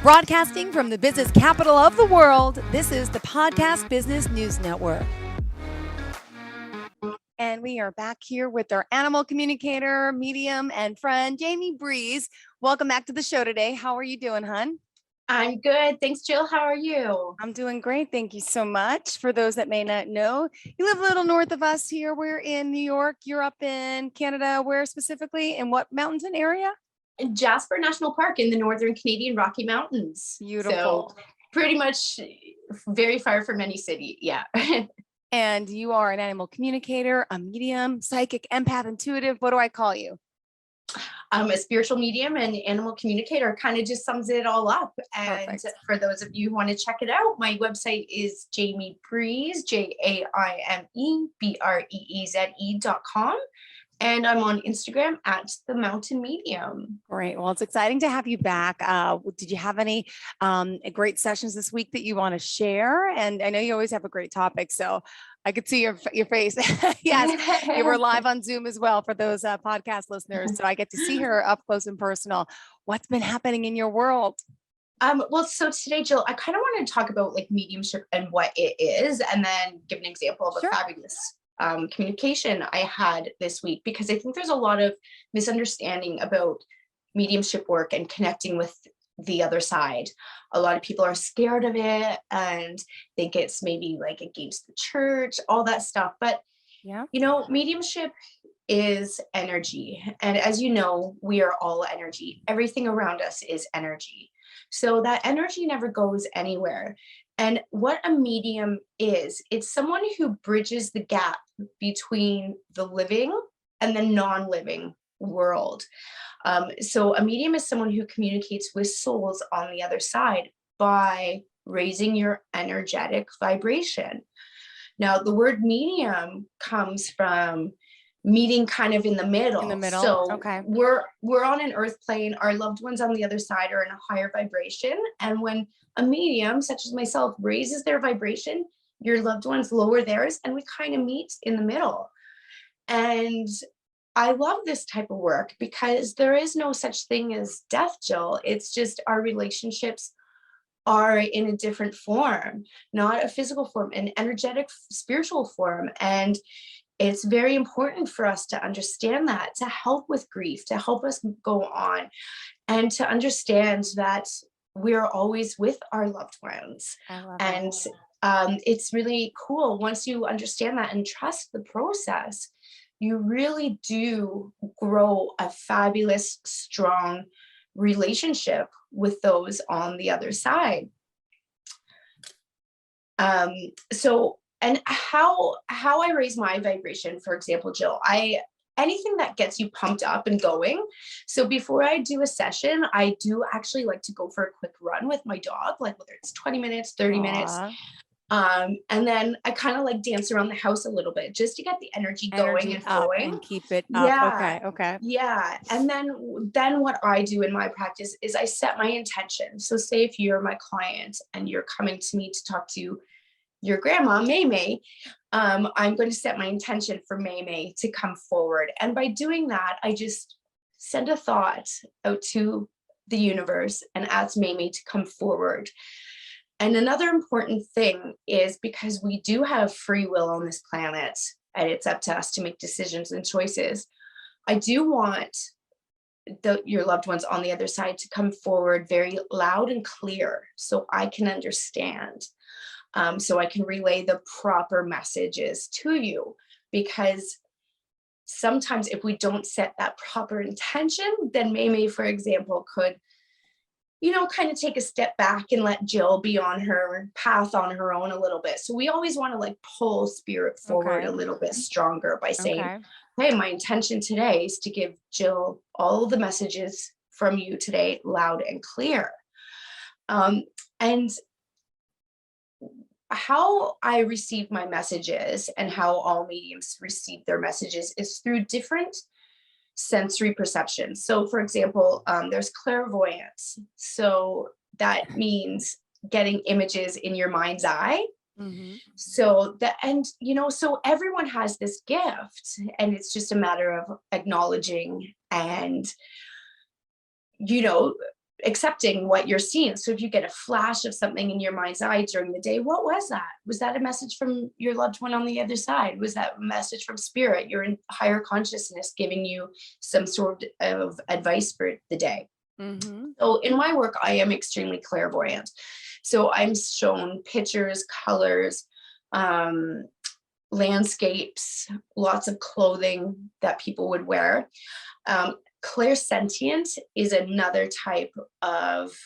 Broadcasting from the business capital of the world, this is the Podcast Business News Network. And we are back here with our animal communicator, medium, and friend, Jaime Breeze. Welcome back to the show today. How are you doing, hon? I'm good. Thanks, Jill. How are you? I'm doing great. Thank you so much. For those that may not know, you live a little north of us here. We're in New York. You're up in Canada. Where specifically? In what mountain area? In Jasper National Park in the Northern Canadian Rocky Mountains. Beautiful. So pretty much very far from any city. Yeah. And you are an animal communicator, a medium, psychic, empath, intuitive. What do I call you? I'm a spiritual medium and animal communicator. Kind of just sums it all up. And Perfect. for those of you who want to check it out, my website is Jaime Breeze, JAIMEBREEZE.com. And I'm on Instagram at The Mountain Medium. Great. Well, it's exciting to have you back. Did you have any great sessions this week that you want to share? And I know you always have a great topic, so I could see your face. Yes, you were live on Zoom as well for those podcast listeners, so I get to see her up close and personal. What's been happening in your world? Well, so today, Jill, I kind of want to talk about like mediumship and what it is, and then give an example of Sure. a fabulous communication I had this week, because I think there's a lot of misunderstanding about mediumship work and connecting with the other side. A lot of people are scared of it and think it's maybe like against the church, all that stuff. But, Yeah. you know, mediumship is energy. And as you know, we are all energy. Everything around us is energy. So that energy never goes anywhere. And what a medium is, it's someone who bridges the gap between the living and the non-living world. So a medium is someone who communicates with souls on the other side by raising your energetic vibration. Now, the word medium comes from meeting kind of in the middle. In the middle. So Okay. we're on an earth plane. Our loved ones on the other side are in a higher vibration. And when a medium, such as myself, raises their vibration, your loved ones lower theirs, and we kind of meet in the middle. And I love this type of work because there is no such thing as death, Jill. It's just our relationships are in a different form, not a physical form, an energetic, spiritual form. And it's very important for us to understand that, to help with grief, to help us go on, and to understand that we're always with our loved ones. And it's really cool once you understand that and trust the process. You really do grow a fabulous, strong relationship with those on the other side. And how I raise my vibration, for example, Jill, anything that gets you pumped up and going. So before I do a session, I do actually like to go for a quick run with my dog, like whether it's 20 minutes, 30 minutes. And then I kind of like dance around the house a little bit just to get the energy going and flowing and keep it up. Yeah. Okay. Yeah. And then what I do in my practice is I set my intention. So say if you're my client and you're coming to me to talk to your grandma, May, I'm going to set my intention for May to come forward. And by doing that, I just send a thought out to the universe and ask May to come forward. And another important thing is, because we do have free will on this planet, and it's up to us to make decisions and choices, I do want your loved ones on the other side to come forward very loud and clear so I can understand. So I can relay the proper messages to you, because sometimes if we don't set that proper intention, then May, for example, could, kind of take a step back and let Jill be on her path on her own a little bit. So we always want to like pull spirit forward a little bit stronger by saying, hey, my intention today is to give Jill all the messages from you today, loud and clear. And how I receive my messages and how all mediums receive their messages is through different sensory perceptions. So for example, there's clairvoyance. So that means getting images in your mind's eye. So so everyone has this gift, and it's just a matter of acknowledging and accepting what you're seeing. So if you get a flash of something in your mind's eye during the day, what was that? Was that a message from your loved one on the other side? Was that a message from spirit, your higher consciousness giving you some sort of advice for the day? So in my work, I am extremely clairvoyant. So I'm shown pictures, colors, landscapes, lots of clothing that people would wear. Clairsentient is another type of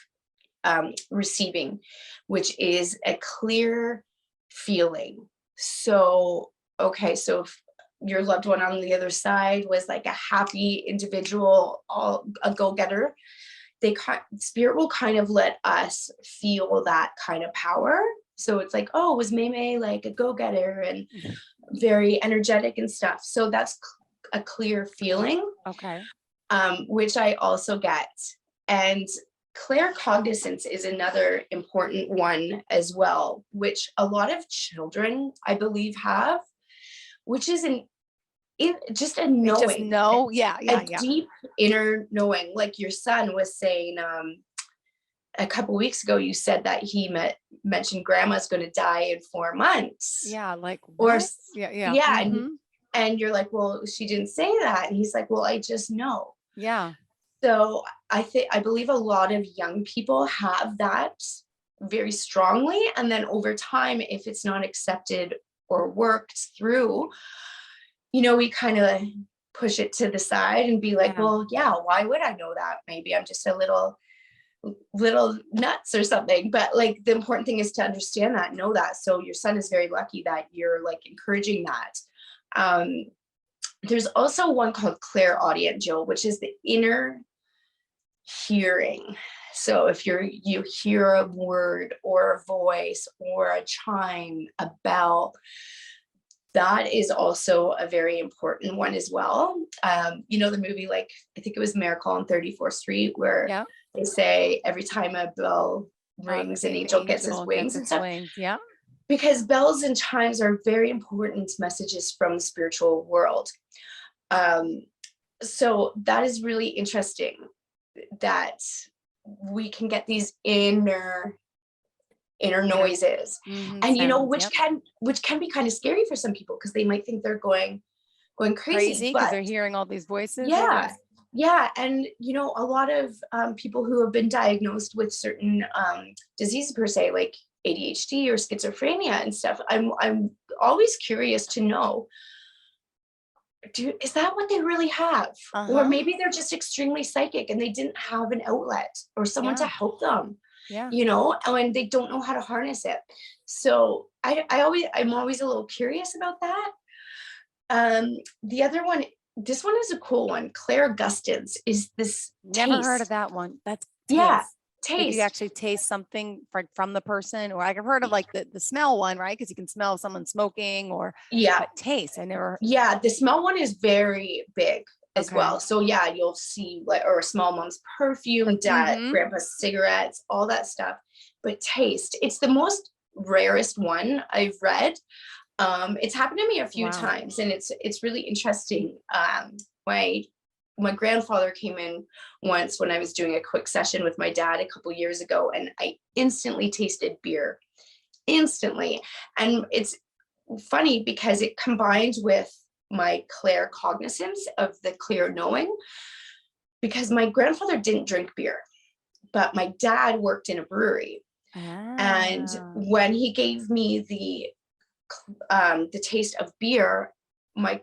receiving, which is a clear feeling. So, okay, so if your loved one on the other side was like a happy individual, a go-getter, spirit will kind of let us feel that kind of power. So it's like, oh, was May like a go-getter and very energetic and stuff? So that's a clear feeling. Okay. Which I also get. And claircognizance is another important one as well, which a lot of children, I believe, have, which is just a knowing. Just know, yeah. Deep inner knowing. Like your son was saying a couple weeks ago, you said that he mentioned grandma's going to die in 4 months. Yeah, like what? Yeah. And you're like, well, she didn't say that. And he's like, well, I just know. Yeah. So I believe a lot of young people have that very strongly. And then over time, if it's not accepted or worked through, we kind of push it to the side and be like, well, yeah, why would I know that? Maybe I'm just a little nuts or something. But like the important thing is to understand that, know that. So your son is very lucky that you're like encouraging that. There's also one called clairaudient, Jill, which is the inner hearing. So if you hear a word or a voice or a chime, a bell, that is also a very important one as well. The movie, like I think it was Miracle on 34th Street, where they say every time a bell rings, an angel gets his wings and stuff. Yeah. Because bells and chimes are very important messages from the spiritual world. So that is really interesting that we can get these inner noises, and which can be kind of scary for some people because they might think they're going crazy because they're hearing all these voices. Yeah. And a lot of people who have been diagnosed with certain diseases per se, like ADHD or schizophrenia and stuff, I'm always curious to know, is that what they really have? Or maybe they're just extremely psychic and they didn't have an outlet or someone to help them, and they don't know how to harness it. So I'm always a little curious about that. The other one, this one is a cool one. Clairgustance is this Never heard of that one. That's taste. Like you actually taste something from the person, or I've heard of like the smell one, right? Because you can smell someone smoking, or but taste. I never. Yeah, the smell one is very big as well. So you'll see or smell mom's perfume, dad, grandpa's cigarettes, all that stuff. But taste, it's the most rarest one I've read. It's happened to me a few times, and it's really interesting. My grandfather came in once when I was doing a quick session with my dad a couple years ago, and I instantly tasted beer. Instantly. And it's funny because it combined with my claircognizance of the clear knowing, because my grandfather didn't drink beer, but my dad worked in a brewery. And when he gave me the taste of beer, my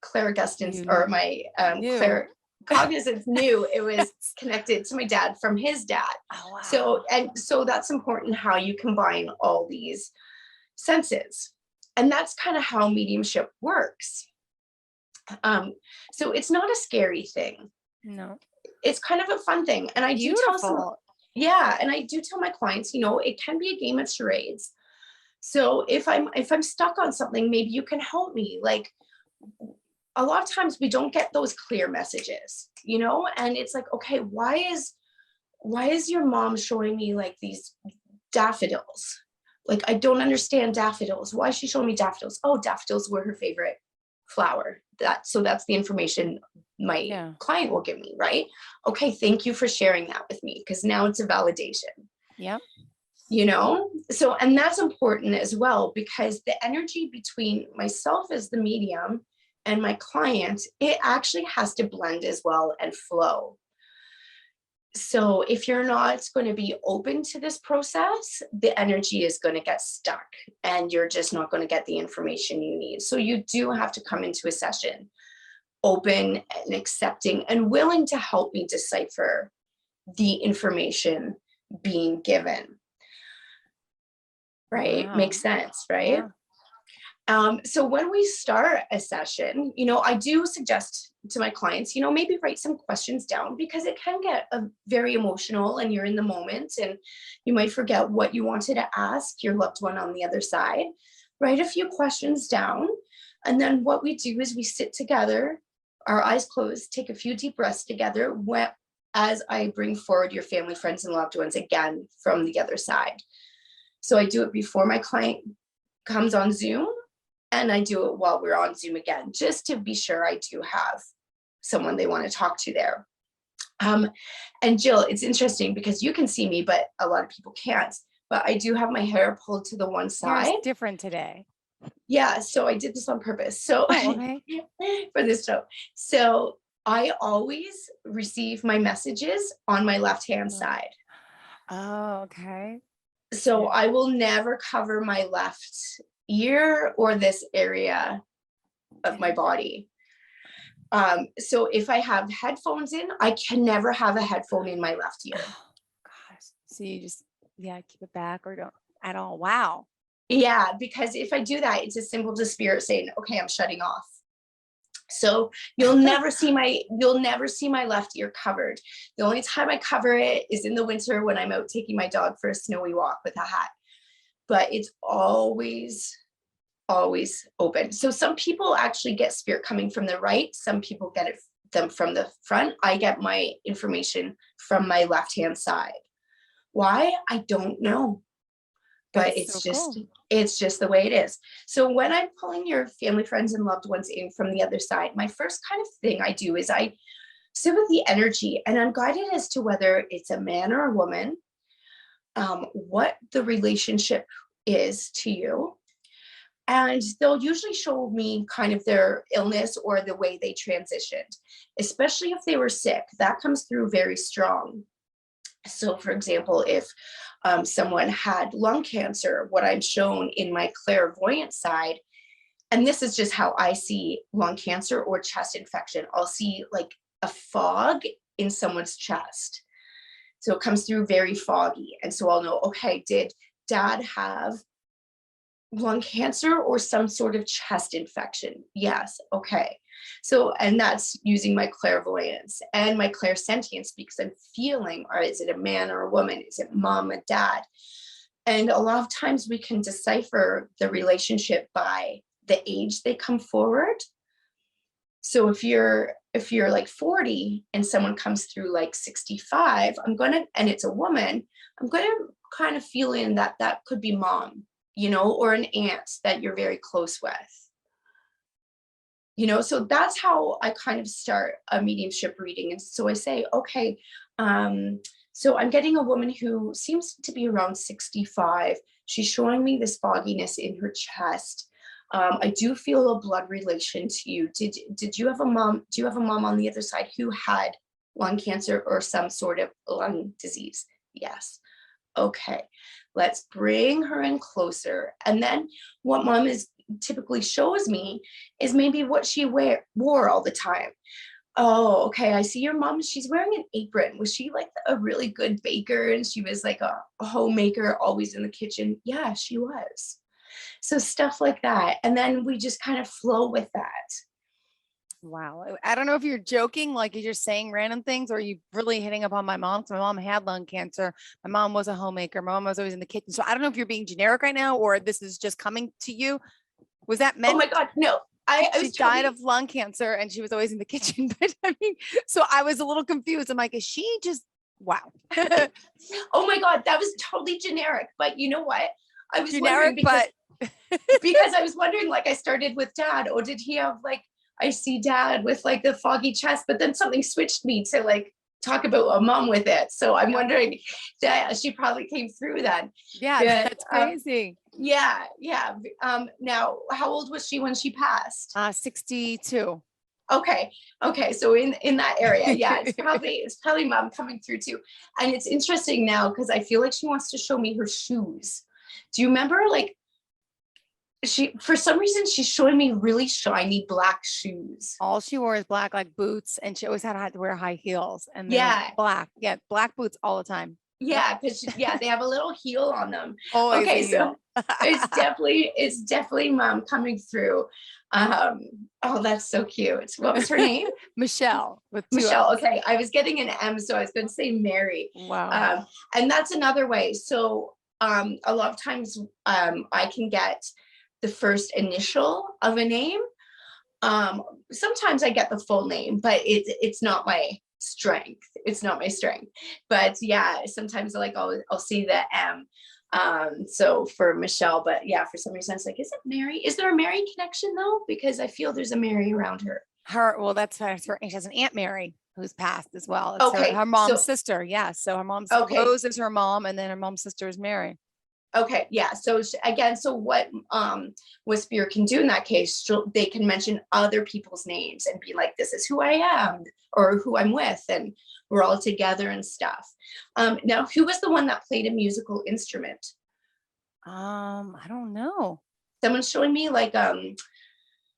clairgustance or my claircognizance knew it was connected to my dad from his dad. So that's important, how you combine all these senses, and that's kind of how mediumship works. So it's not a scary thing. No, it's kind of a fun thing. And I do tell my clients, it can be a game of charades. So if I'm stuck on something, maybe you can help me. Like a lot of times we don't get those clear messages, and it's like, okay, why is your mom showing me like these daffodils? Like, I don't understand daffodils. Why is she showing me daffodils? Oh, daffodils were her favorite flower. So that's the information my Yeah. client will give me, right? Okay, thank you for sharing that with me, because now it's a validation. Yep. So, and that's important as well, because the energy between myself as the medium and my client, it actually has to blend as well and flow. So if you're not going to be open to this process, the energy is going to get stuck and you're just not going to get the information you need. So you do have to come into a session open and accepting and willing to help me decipher the information being given. Right? Wow. Makes sense, right? Yeah. So when we start a session, I do suggest to my clients, maybe write some questions down, because it can get very emotional and you're in the moment and you might forget what you wanted to ask your loved one on the other side. Write a few questions down. And then what we do is we sit together, our eyes closed, take a few deep breaths together as I bring forward your family, friends, and loved ones again from the other side. So I do it before my client comes on Zoom, and I do it while we're on Zoom again, just to be sure I do have someone they want to talk to there. And Jill, it's interesting because you can see me, but a lot of people can't. But I do have my hair pulled to the one side. Hair's different today. Yeah, so I did this on purpose. So okay. for this show. So I always receive my messages on my left-hand side. Oh, okay. So I will never cover my left ear or this area of my body. So if I have headphones in, I can never have a headphone in my left ear. Oh, gosh. So you just, keep it back or don't at all. Wow. Yeah, because if I do that, it's as simple as spirit saying, okay, I'm shutting off. So you'll never see my left ear covered. The only time I cover it is in the winter when I'm out taking my dog for a snowy walk with a hat. But it's always open. So some people actually get spirit coming from the right. Some people get them from the front. I get my information from my left-hand side. Why? I don't know. But it's just the way it is. So when I'm pulling your family, friends, and loved ones in from the other side, my first kind of thing I do is I sit with the energy, and I'm guided as to whether it's a man or a woman, what the relationship is to you. And they'll usually show me kind of their illness or the way they transitioned, especially if they were sick. That comes through very strong. So for example, if someone had lung cancer, what I'm shown in my clairvoyant side, and this is just how I see lung cancer or chest infection, I'll see like a fog in someone's chest. So it comes through very foggy. And so I'll know, okay, did dad have lung cancer or some sort of chest infection? Yes. Okay. So, and that's using my clairvoyance and my clairsentience, because I'm feeling, or is it a man or a woman? Is it mom and dad? And a lot of times we can decipher the relationship by the age they come forward. So if you're like 40 and someone comes through like 65, and it's a woman, I'm going to kind of feel in that could be mom, or an aunt that you're very close with. So that's how I kind of start a mediumship reading. And so I say, okay, so I'm getting a woman who seems to be around 65. She's showing me this fogginess in her chest. I do feel a blood relation to you. Did you have a mom? Do you have a mom on the other side who had lung cancer or some sort of lung disease? Yes. Okay, let's bring her in closer. And then what mom typically shows me is maybe what she wore all the time. Oh, okay, I see your mom, she's wearing an apron. Was she like a really good baker and she was like a homemaker always in the kitchen? Yeah, she was. So stuff like that. And then we just kind of flow with that. Wow. I don't know if you're joking, like you're just saying random things, or you really hitting upon my mom. So my mom had lung cancer. My mom was a homemaker. My mom was always in the kitchen. So I don't know if you're being generic right now, or this is just coming to you. Was that meant? Oh my God, no. She died of lung cancer and she was always in the kitchen. But I mean, so I was a little confused. I'm like, is she just, wow. Oh my God, that was totally generic. But you know what? I was generic, wondering because I was wondering, like I started with dad. Oh, did he have like I see dad with like the foggy chest, but then something switched me to like talk about a mom with it. So I'm wondering that she probably came through then. Yeah, But that's crazy. yeah, yeah. Now, how old was she when she passed? 62. Okay, okay. So in that area, yeah, it's probably mom coming through too. And it's interesting now because I feel like she wants to show me her shoes. Do you remember like she for some reason she's showing me really shiny black shoes? All she wore is black, like boots, and she always had to wear high heels, and they were Yeah, black. Yeah, black boots all the time. Yep, yeah, because yeah, they have a little heel on them. always a Okay, so heel. it's definitely mom coming through. Um, oh, that's so cute. What was her name? Michelle with two Michelle. L's. Okay, I was getting an M, so I was going to say Mary. Wow. Um, and that's another way. So a lot of times I can get the first initial of a name. Um, Sometimes I get the full name, but it's not my strength. It's not my strength. But yeah, sometimes like I'll see the M. So for Michelle, but yeah, for some reason it's like, is it Mary? Is there a Mary connection though? Because I feel there's a Mary around her. Well, that's her. She has an Aunt Mary who's passed as well. It's her, Okay, her mom's so sister. Yeah. So her mom's okay, Rose is her mom, and then her mom's sister is Mary. okay, yeah. So again, so what Spirit can do in that case, they can mention other people's names and be like, this is who I am or who I'm with, and we're all together and stuff. Now, who was the one that played a musical instrument? I don't know. Someone's showing me like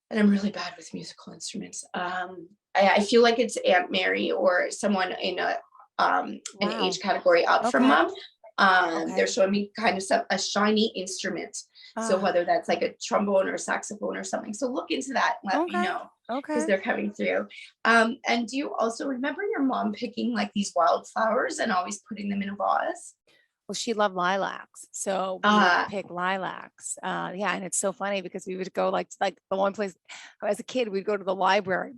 and I'm really bad with musical instruments. I feel like it's Aunt Mary or someone in a an Wow. age category up from Okay. mom. They're Okay. showing me kind of a shiny instrument. So Ah, whether that's like a trombone or a saxophone or something. So look into that and let me okay. know because Okay. they're coming through. And do you also remember your mom picking like these wildflowers and always putting them in a vase? Well, she loved lilacs, so we would Uh, pick lilacs. Yeah, and it's so funny because we would go like the one place as a kid, we'd go to the library.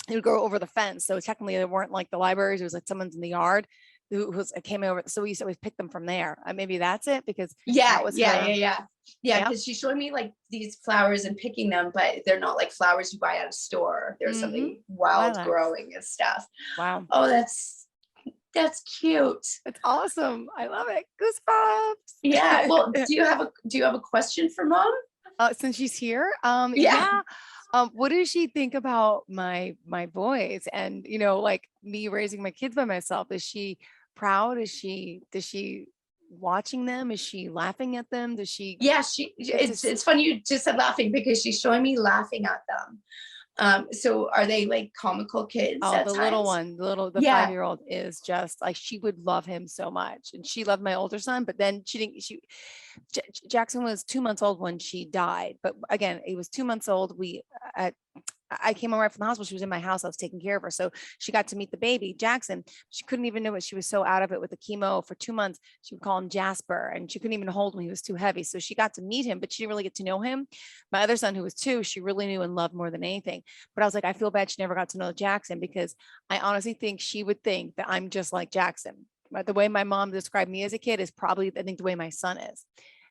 It would go over the fence. So technically, they weren't like the libraries. It was like someone's in the yard who came over. So we used to always pick them from there. Maybe that's it because that Yeah, was yeah, yeah, her. yeah. Yeah, Yep. because she showed me like these flowers and picking them, but they're not like flowers you buy at a store. There's Mm-hmm. something wild Lilacs. growing and stuff. Wow. Oh, that's cute. It's awesome. I love it. Goosebumps. Yeah. Well, do you have a question for mom? Since she's here, Yeah. yeah. What does she think about my boys and like me raising my kids by myself? Is she proud? Does she watching them? Is she laughing at them? Does she Yeah, get it's funny you just said laughing because she's showing me laughing at them. So are they like comical kids Oh, at the little times? one, the Yeah. 5-year-old is just like she would love him so much. And she loved my older son, but then Jackson was 2 months old when she died. But again, he was 2 months old. I came home right from the hospital. She was in my house. I was taking care of her. So she got to meet the baby, Jackson. She couldn't even know it. She was so out of it with the chemo for 2 months. She would call him Jasper and she couldn't even hold him. He was too heavy. So she got to meet him, but she didn't really get to know him. My other son, who was 2, she really knew and loved more than anything. But I was like, I feel bad she never got to know Jackson because I honestly think she would think that I'm just like Jackson. But the way my mom described me as a kid is probably, I think, the way my son is.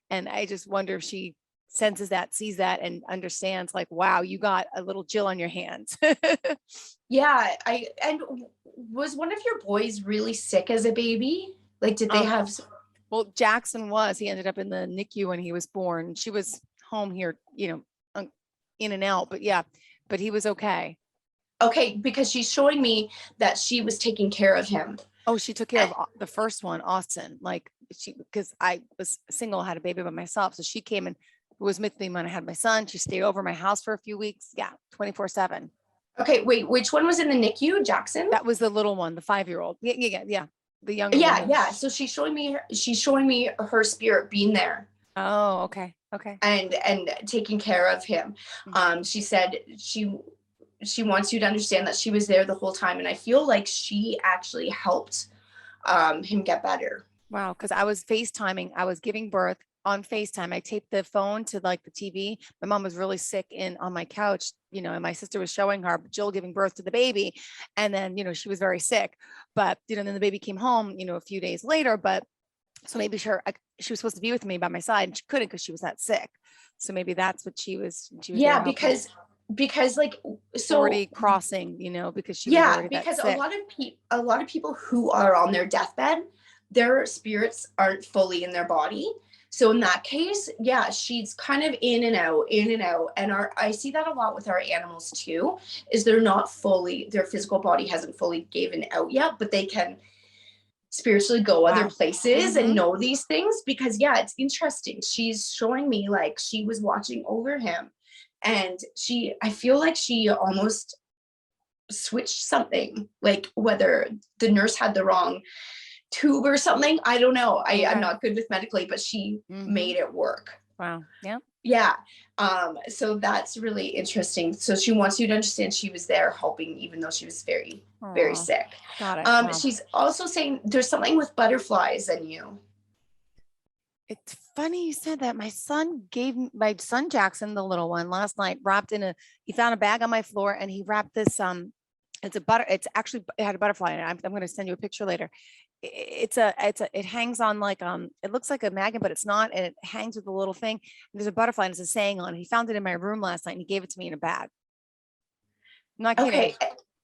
And I just wonder if she senses that, sees that, and understands like, wow, you got a little Jill on your hands. Yeah, was one of your boys really sick as a baby? Like, did they um, have? well, Jackson he ended up in the NICU when he was born. She was home here, in and out, but yeah, but he was okay. Okay, because she's showing me that she was taking care of him. Oh, she took care of the first one, Austin. Like because I was single, had a baby by myself. So she came and was with me when I had my son. She stayed over my house for a few weeks. Yeah, 24/7. Okay, wait, which one was in the NICU? Jackson? That was the little one, the 5-year-old. Yeah, yeah, yeah, yeah. The younger one. Yeah, yeah. So she's showing me her spirit being there Oh, okay. Okay. and taking care of him. Mhm. She said she wants you to understand that she was there the whole time, and I feel like she actually helped him get better. Wow, because I was FaceTiming, I was giving birth on FaceTime. I taped the phone to like the TV. My mom was really sick in on my couch, and my sister was showing her Jill giving birth to the baby. And then, she was very sick. But, then the baby came home, a few days later. But so maybe she was supposed to be with me by my side and she couldn't because she was that sick. So maybe that's what she was there Yeah, helping. because because like, so already crossing, because she was yeah, already that because sick. a lot of people who are on their deathbed, their spirits aren't fully in their body. So in that case, yeah, she's kind of in and out, in and out. And I see that a lot with our animals too, is they're not fully, their physical body hasn't fully given out yet, but they can spiritually go other Wow. places and know these things. Because yeah, it's interesting. She's showing me like she was watching over him, and I feel like she almost switched something, like whether the nurse had the wrong tube or something. I don't know. I'm not good with medically, but she made it work. Wow. Yeah. Yeah. So that's really interesting. So she wants you to understand she was there helping, even though she was very, very sick. Got it. Wow. She's also saying there's something with butterflies in you. It's funny you said that. My son Jackson, the little one, last night he found a bag on my floor and he wrapped this, it had a butterfly in it. I'm going to send you a picture later. It hangs on like, it looks like a magnet, but it's not. And it hangs with a little thing. And there's a butterfly and it's a saying on it. He found it in my room last night and he gave it to me in a bag. I'm not kidding. Okay.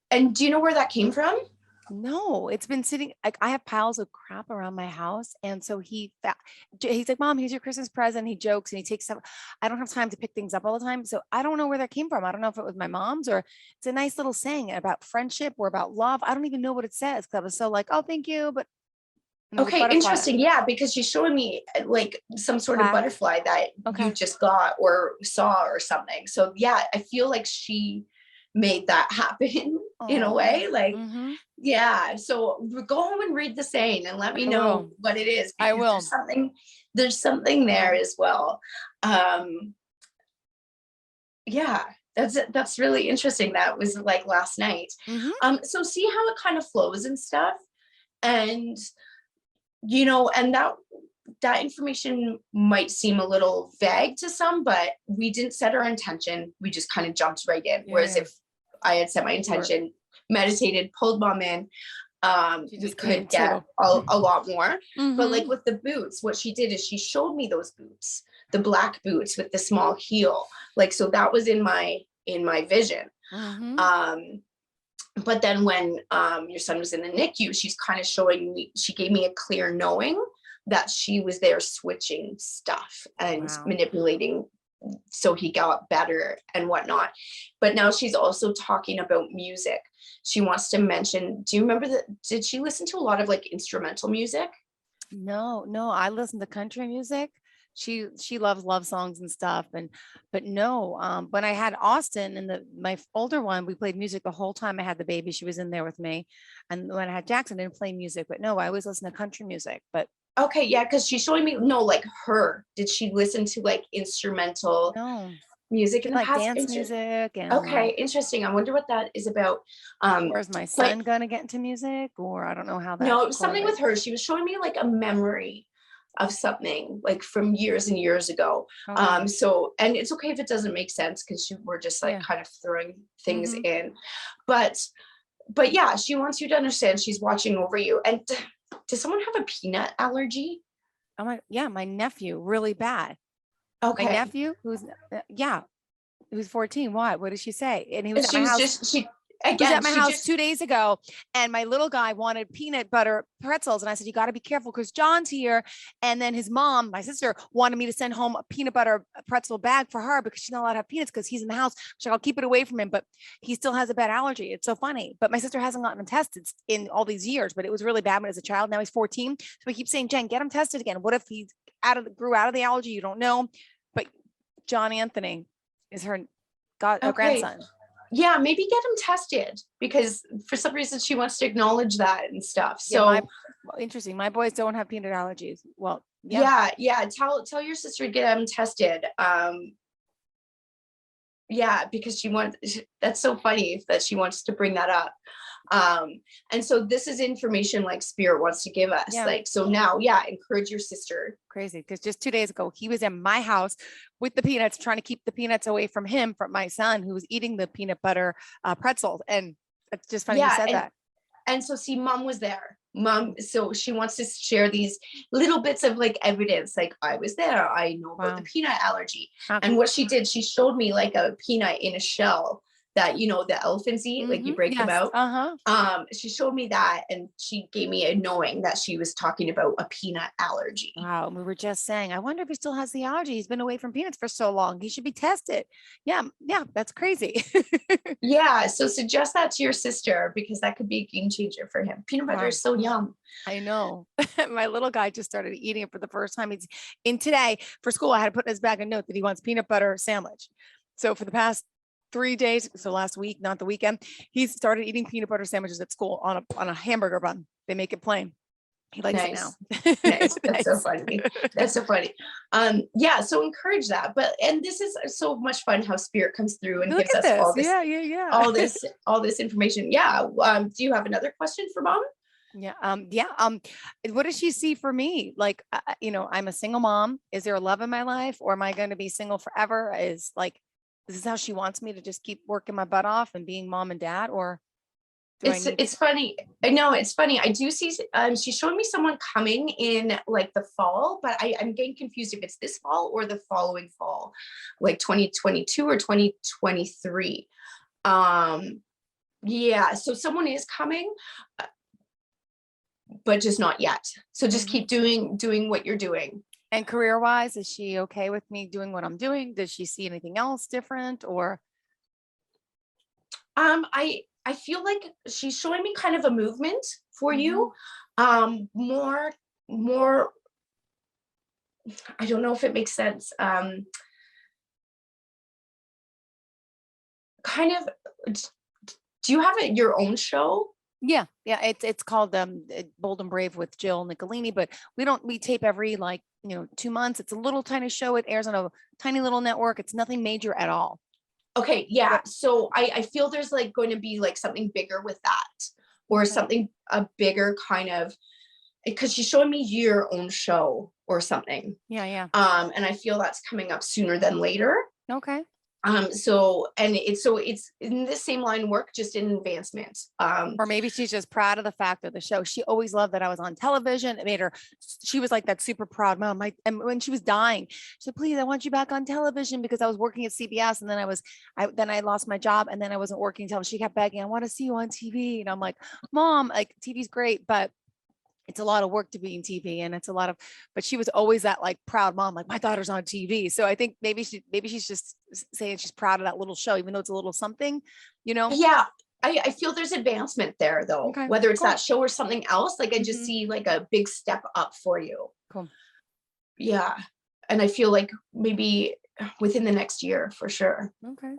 And do you know where that came from? No, it's been sitting, like I have piles of crap around my house. And so he's like, Mom, here's your Christmas present. He jokes and he takes stuff. I don't have time to pick things up all the time. So I don't know where that came from. I don't know if it was my mom's or it's a nice little saying about friendship or about love. I don't even know what it says. Cause I was so like, oh, thank you. But okay, interesting. Yeah, because she's showing me like some sort of butterfly that you just got or saw or something. So yeah, I feel like she made that happen in a way. Like, yeah. So go home and read the saying and let me know what it is. I will. There's something there as well. Yeah, that's really interesting. That was like last night. So see how it kind of flows and stuff. And and that information might seem a little vague to some, but we didn't set our intention. We just kind of jumped right in. Whereas if I had set my intention, meditated, pulled Mom in, we could get a lot more. But like with the boots, what she did is she showed me those boots, the black boots with the small heel. Like, so that was in my vision. But then when your son was in the NICU, she's kind of showing me, she gave me a clear knowing that she was there switching stuff and manipulating so he got better and whatnot. But now she's also talking about music. She wants to mention, do you remember did she listen to a lot of like instrumental music? No, I listen to country music. She loves love songs and stuff. But no, when I had Austin and my older one, we played music the whole time I had the baby. She was in there with me. And when I had Jackson, I didn't play music, but no, I always listen to country music. But okay, yeah, because she's showing me, no, like her. Did she listen to like instrumental music in the like past? Dance music and okay, interesting. I wonder what that is about. Or is my son gonna get into music? Or I don't know how that. No, it was something with her. She was showing me like a memory of something like from years and years ago. So, and it's okay if it doesn't make sense because we're just like kind of throwing things in. But yeah, she wants you to understand she's watching over you. And does someone have a peanut allergy? Oh my nephew, really bad. Okay. My nephew who's 14. What did she say? And he was at my house. He was at my house 2 days ago, and my little guy wanted peanut butter pretzels. And I said, you got to be careful because John's here. And then his mom, my sister, wanted me to send home a peanut butter pretzel bag for her because she's not allowed to have peanuts because he's in the house. She's like, I'll keep it away from him, but he still has a bad allergy. It's so funny. But my sister hasn't gotten him tested in all these years, but it was really bad when he was a child. Now he's 14. So I keep saying, Jen, get him tested again. What if he grew out of the allergy? You don't know. But John Anthony is her grandson. Yeah, maybe get him tested because for some reason she wants to acknowledge that and stuff. So interesting. My boys don't have peanut allergies. Well, yeah. Tell your sister to get him tested. Yeah, because that's so funny that she wants to bring that up. And so this is information like Spirit wants to give us. Like, so now, encourage your sister. Crazy. Because just 2 days ago, he was in my house with the peanuts, trying to keep the peanuts away from him, from my son, who was eating the peanut butter pretzels. And it's just funny you said that. And so see, Mom was there. mom, so she wants to share these little bits of like evidence, like I was there, I know about the Wow. peanut allergy. Okay. And what she did, she showed me like a peanut in a shell that, you know, the elephants eat, like you break them Yes. out. Uh-huh. She showed me that, and she gave me a knowing that she was talking about a peanut allergy. Wow. We were just saying, I wonder if he still has the allergy. He's been away from peanuts for so long. He should be tested. Yeah. Yeah. That's crazy. Yeah, so suggest that to your sister because that could be a game changer for him. Peanut butter Wow. is so yum. I know. My little guy just started eating it for the first time. He's in today for school. I had to put in his bag a note that he wants peanut butter sandwich. So for the past 3 days, so last week, not the weekend, he's started eating peanut butter sandwiches at school on a hamburger bun. They make it plain. He likes it now. Nice. Nice. That's so Nice. funny. That's so funny. Yeah, so encourage that. But and this is so much fun how spirit comes through and Look gives at us this. all this, Yeah, yeah, yeah. all this information. Yeah. Do you have another question for mom? Yeah. Yeah. What does she see for me? Like, I'm a single mom. Is there a love in my life, or am I going to be single forever? Is like, this is how she wants me to just keep working my butt off and being mom and dad, or do I need It's funny. I know it's funny. I do see she's showing me someone coming in like the fall, but I'm getting confused if it's this fall or the following fall, like 2022 or 2023. Yeah, so someone is coming, but just not yet. So just Mhm. keep doing what you're doing. And career wise, is she okay with me doing what I'm doing? Does she see anything else different, or I feel like she's showing me kind of a movement for you. Mhm. More I don't know if it makes sense. Kind of do you have your own show? Yeah, yeah, it's called Bold and Brave with Jill Nicolini, but we tape every 2 months. It's a little tiny show. It airs on a tiny little network. It's nothing major at all. Okay, yeah. Yep. So I feel there's like going to be like something bigger with that, or Okay. something a bigger kind of, because she's showing me your own show or something. Yeah, yeah. And I feel that's coming up sooner than later. Okay. So it's in the same line work, just in advancement. Or maybe she's just proud of the fact of the show. She always loved that I was on television. It made her, she was like that super proud mom. And when she was dying, she said, please, I want you back on television, because I was working at CBS, and then I lost my job, and then I wasn't working until she kept begging, I want to see you on TV. And I'm like, Mom, like TV's great, but it's a lot of work to be in TV, and it's a lot of, but she was always that like proud mom, like my daughter's on TV. So I think maybe she's just saying she's proud of that little show, even though it's a little something, you know? Yeah, I feel there's advancement there though, Okay, whether it's cool. that show or something else. Like I just Mhm. see like a big step up for you. Cool. Yeah. And I feel like maybe within the next year for sure. Okay.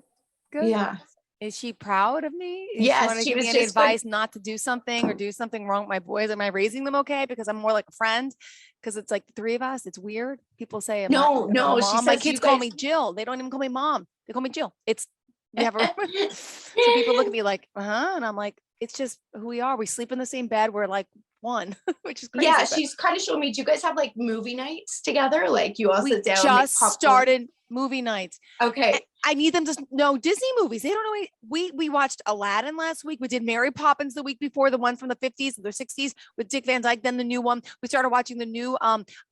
Good. Yeah. Is she proud of me? Does she want Yes, to she give me was any just going. advice not to do something or do something wrong with my boys? Am I raising them okay? Because I'm more like a friend. Because it's like the three of us. It's weird. People say I'm not No, a no, she mom. My says you kids call guys. me Jill. They don't even call me mom. They call me Jill. It's we have a so people look at me like, and I'm like, it's just who we are. We sleep in the same bed. We're like one, which is Yeah, crazy. But she's kind of showing me. Do you guys have like movie nights together? Like you all we sit down, make just popcorn. started movie nights. Okay. I need them to know Disney movies. They don't know. We watched Aladdin last week. We did Mary Poppins the week before, the one from the 50s, the 60s with Dick Van Dyke. Then the new one. We started watching the new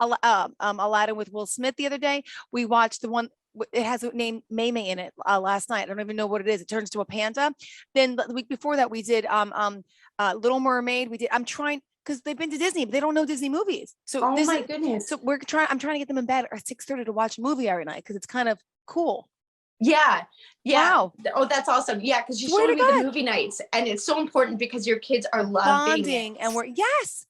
Aladdin with Will Smith the other day. We watched the one. It has a name May May in it last night. I don't even know what it is. It turns to a panda. Then the week before that, we did Little Mermaid. We did. I'm trying, because they've been to Disney, but they don't know Disney movies. So Oh this my is goodness. so I'm trying to get them in bed at 6:30 to watch a movie every night, because it's kind of cool. Yeah. Yeah. Wow. Oh, that's awesome. Yeah, because she's Swear to showing me the God. movie nights, and it's so important because your kids are loving Bonding, it. and yes.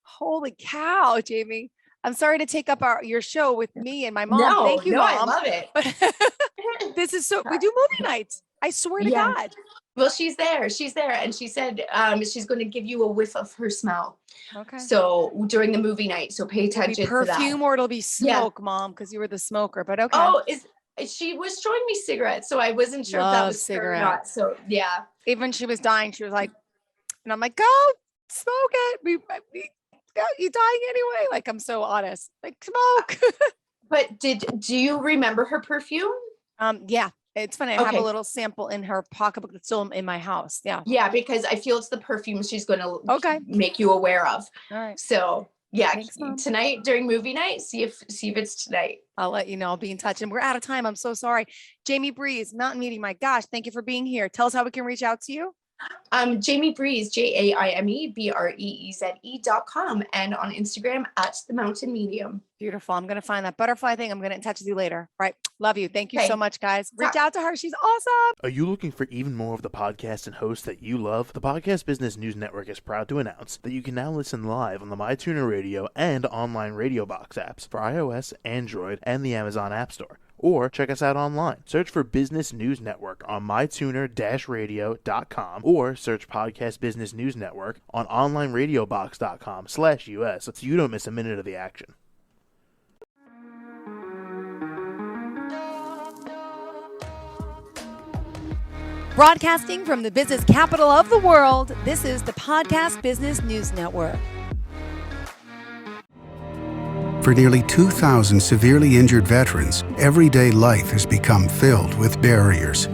Holy cow, Jamie. I'm sorry to take up your show with me and my mom. No, Thank you, no, I mom. love it. But this is we do movie nights. I swear to Yeah. God. Well, she's there. She's there. And she said she's going to give you a whiff of her smell. Okay. So during the movie night. So pay It'll be attention to that. perfume or it'll be Yeah. smoke, mom, because you were the smoker. But okay. Oh, she was showing me cigarettes. So I wasn't sure if that Love was her or not. cigarettes. So yeah. Even she was dying, she was like, and I'm like, go smoke it. You dying anyway. Like, I'm so honest. Like, smoke. But do you remember her perfume? Yeah. It's funny. I have a Okay. little sample in her pocketbook that's still in my house. Yeah. Yeah, because I feel it's the perfume she's going to Okay. make you aware of. All right. So yeah, Thanks, Mom. tonight during movie night, see if it's tonight. I'll let you know. I'll be in touch. And we're out of time. I'm so sorry. Jamie Breeze, Mountain Meeting. My gosh, thank you for being here. Tell us how we can reach out to you. Jaime Breeze, JaimeBreeze.com, and on Instagram at The Mountain Medium. Beautiful. I'm going to find that butterfly thing. I'm going to get in touch with you later. Right. Love you. Thank you Okay. so much, guys. Reach out to her. She's awesome. Are you looking for even more of the podcasts and hosts that you love? The Podcast Business News Network is proud to announce that you can now listen live on the MyTuner Radio and online Radio Box apps for iOS, Android, and the Amazon App Store. Or check us out online. Search for Business News Network on mytuner-radio.com or search Podcast Business News Network on onlineradiobox.com/US so you don't miss a minute of the action. Broadcasting from the business capital of the world, this is the Podcast Business News Network. For nearly 2,000 severely injured veterans, everyday life has become filled with barriers.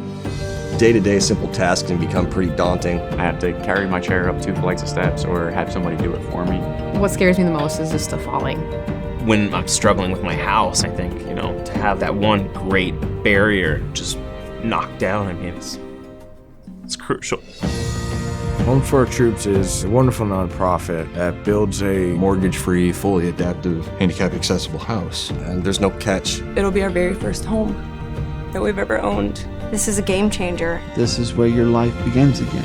Day-to-day simple tasks can become pretty daunting. I have to carry my chair up 2 flights of steps or have somebody do it for me. What scares me the most is just the falling. When I'm struggling with my house, I think, to have that one great barrier just knocked down, it's crucial. Home for Our Troops is a wonderful nonprofit that builds a Mortgage-free, fully adaptive, handicap-accessible house. And there's no catch. It'll be our very first home that we've ever owned. This is a game changer. This is where your life begins again.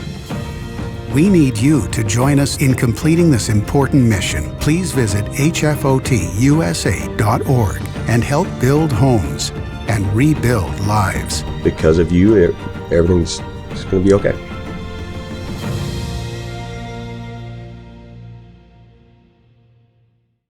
We need you to join us in completing this important mission. Please visit hfotusa.org and help build homes and rebuild lives. Because of you, everything's going to be okay.